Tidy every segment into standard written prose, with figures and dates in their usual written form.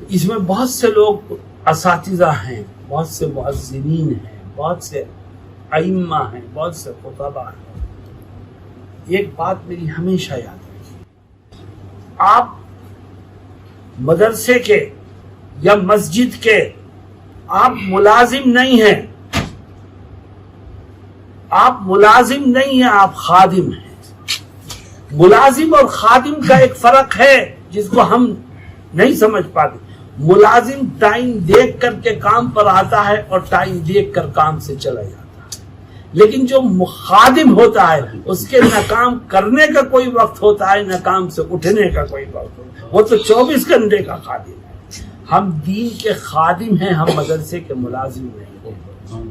اس میں بہت سے لوگ اساتذہ ہیں، بہت سے مؤذنین ہیں، بہت سے ائمہ ہیں، بہت سے خطباء ہیں۔ ایک بات میری ہمیشہ یاد رکھیے، آپ مدرسے کے یا مسجد کے آپ ملازم نہیں ہیں، آپ ملازم نہیں ہیں، آپ خادم ہیں۔ ملازم اور خادم کا ایک فرق ہے جس کو ہم نہیں سمجھ پاتے۔ ملازم ٹائم دیکھ کر کے کام پر آتا ہے اور ٹائم دیکھ کر کام سے چلا جاتا ہے، لیکن جو خادم ہوتا ہے اس کے نہ کام کرنے کا کوئی وقت ہوتا ہے، نہ کام سے اٹھنے کا کوئی وقت ہوتا ہے، وہ تو 24 گھنٹے کا خادم ہے۔ ہم دین کے خادم ہیں، ہم مدرسے کے ملازم نہیں ہیں۔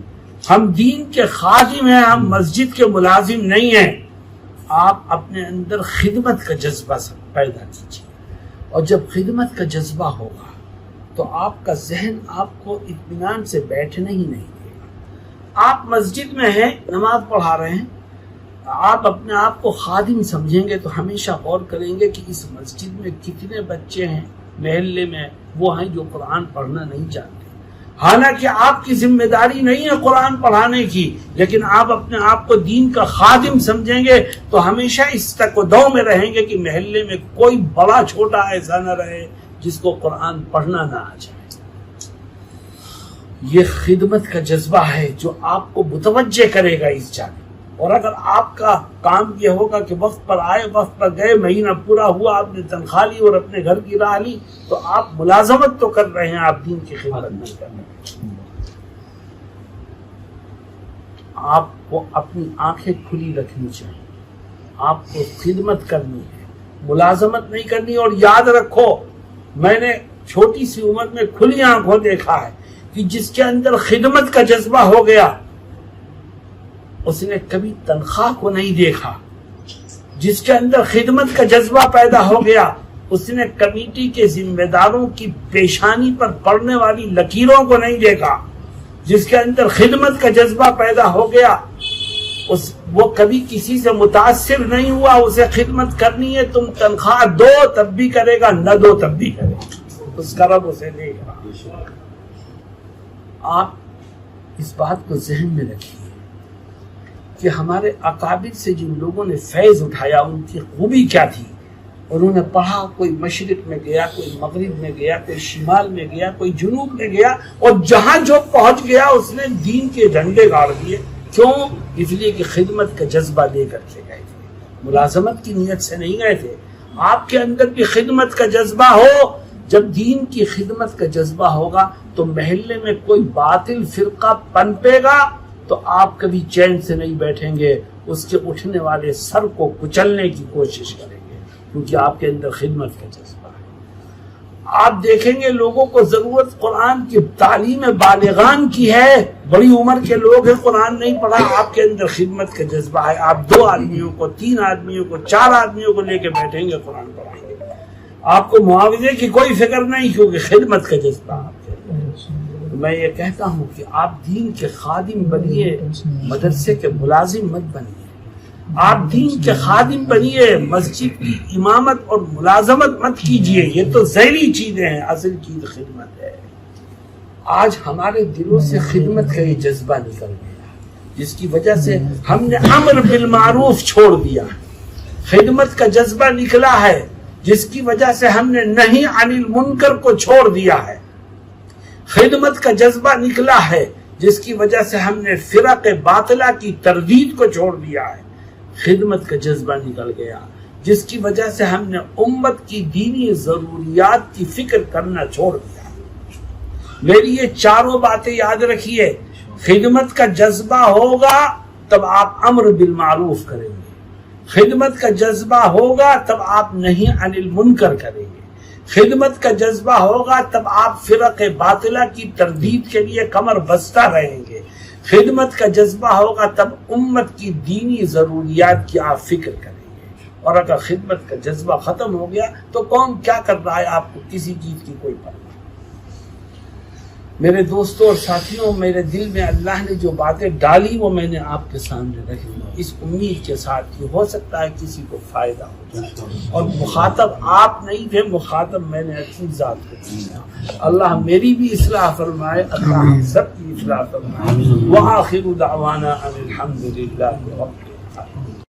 ہم دین کے خادم ہیں، ہم مسجد کے ملازم نہیں ہیں۔ آپ اپنے اندر خدمت کا جذبہ پیدا کیجیے، اور جب خدمت کا جذبہ ہوگا تو آپ کا ذہن آپ کو اطمینان سے بیٹھنے ہی نہیں دے گا۔ آپ مسجد میں ہیں، نماز پڑھا رہے ہیں، آپ اپنے آپ کو خادم سمجھیں گے تو ہمیشہ غور کریں گے کہ اس مسجد میں کتنے بچے ہیں، محلے میں وہ ہیں جو قرآن پڑھنا نہیں جانتے۔ حالانکہ آپ کی ذمہ داری نہیں ہے قرآن پڑھانے کی، لیکن آپ اپنے آپ کو دین کا خادم سمجھیں گے تو ہمیشہ اس تک و دو میں رہیں گے کہ محلے میں کوئی بڑا چھوٹا ایسا نہ رہے جس کو قرآن پڑھنا نہ آ جائے۔ یہ خدمت کا جذبہ ہے جو آپ کو متوجہ کرے گا اس جانب۔ اور اگر آپ کا کام یہ ہوگا کہ وقت پر آئے، وقت پر گئے، مہینہ پورا ہوا، آپ نے تنخواہ لی اور اپنے گھر کی راہ لی، تو آپ ملازمت تو کر رہے ہیں، آپ دین کی خدمت نہیں کر رہے ہیں۔ آپ کو اپنی آنکھیں کھلی رکھنی چاہیے، آپ کو خدمت کرنی ہے، ملازمت نہیں کرنی۔ اور یاد رکھو، میں نے چھوٹی سی عمر میں کھلی آنکھوں دیکھا ہے کہ جس کے اندر خدمت کا جذبہ ہو گیا اس نے کبھی تنخواہ کو نہیں دیکھا، جس کے اندر خدمت کا جذبہ پیدا ہو گیا اس نے کمیٹی کے ذمہ داروں کی پیشانی پر پڑنے والی لکیروں کو نہیں دیکھا، جس کے اندر خدمت کا جذبہ پیدا ہو گیا وہ کبھی کسی سے متاثر نہیں ہوا۔ اسے خدمت کرنی ہے، تم تنخواہ دو تب بھی کرے گا، نہ دو تب بھی کرے گا، اس کا رب اسے دے گا۔ آپ اس بات کو ذہن میں رکھیے کہ ہمارے اکابر سے جن لوگوں نے فیض اٹھایا ان کی خوبی کیا تھی۔ انہوں نے پڑھا، کوئی مشرق میں گیا، کوئی مغرب میں گیا، کوئی شمال میں گیا، کوئی جنوب میں گیا، اور جہاں جو پہنچ گیا اس نے دین کے جھنڈے گاڑ دیے۔ کیوں؟ اس لیے کہ خدمت کا جذبہ لے کر کے گئے تھے، ملازمت کی نیت سے نہیں گئے تھے۔ آپ کے اندر بھی خدمت کا جذبہ ہو۔ جب دین کی خدمت کا جذبہ ہوگا تو محلے میں کوئی باطل فرقہ پنپے گا تو آپ کبھی چین سے نہیں بیٹھیں گے، اس کے اٹھنے والے سر کو کچلنے کی کوشش کریں گے، کیونکہ آپ کے اندر خدمت کا جذبہ ہے۔ آپ دیکھیں گے لوگوں کو ضرورت قرآن کی تعلیم بالغان کی ہے، بڑی عمر کے لوگ ہیں، قرآن نہیں پڑھا، آپ کے اندر خدمت کا جذبہ ہے۔ آپ 2 آدمیوں کو، 3 آدمیوں کو، 4 آدمیوں کو لے کے بیٹھیں گے، قرآن پڑھائیں گے، آپ کو معاوضے کی کوئی فکر نہیں، کیونکہ خدمت کا جذبہ آپ کے اندر۔ میں یہ کہتا ہوں کہ آپ دین کے خادم بنیے، مدرسے کے ملازم مت بنیے۔ آپ دین کے خادم بنیے، مسجد کی امامت اور ملازمت مت کیجیے، یہ تو ذیلی چیزیں ہیں، اصل چیز خدمت ہے۔ آج ہمارے دلوں سے خدمت کا یہ جذبہ نکل گیا، جس کی وجہ سے ہم نے امر بالمعروف چھوڑ دیا، خدمت کا جذبہ نکلا ہے جس کی وجہ سے ہم نے نہی عن المنکر کو چھوڑ دیا ہے، خدمت کا جذبہ نکلا ہے جس کی وجہ سے ہم نے فرق باطلہ کی تردید کو چھوڑ دیا ہے، خدمت کا جذبہ نکل گیا جس کی وجہ سے ہم نے امت کی دینی ضروریات کی فکر کرنا چھوڑ دیا۔ میری یہ چاروں باتیں یاد رکھیے، خدمت کا جذبہ ہوگا تب آپ امر بالمعروف کریں گے، خدمت کا جذبہ ہوگا تب آپ نہی عن المنکر کریں گے، خدمت کا جذبہ ہوگا تب آپ فرق باطلہ کی تردید کے لیے کمر بستہ رہیں گے، خدمت کا جذبہ ہوگا تب امت کی دینی ضروریات کی آپ فکر کریں گے۔ اور اگر خدمت کا جذبہ ختم ہو گیا تو کون کیا کر رہا ہے آپ کو کسی چیز کی کوئی پرواہ نہیں۔ میرے دوستوں اور ساتھیوں، میرے دل میں اللہ نے جو باتیں ڈالی وہ میں نے آپ کے سامنے رکھی، اس امید کے ساتھ کہ ہو سکتا ہے کسی کو فائدہ ہو جائے، اور مخاطب آپ نہیں تھے، مخاطب میں نے اپنی ذات کو کیا۔ اللہ میری بھی اصلاح فرمائے، اللہ ہم سب کی اصلاح فرمائے۔ وآخر دعوانا ان الحمد للہ رب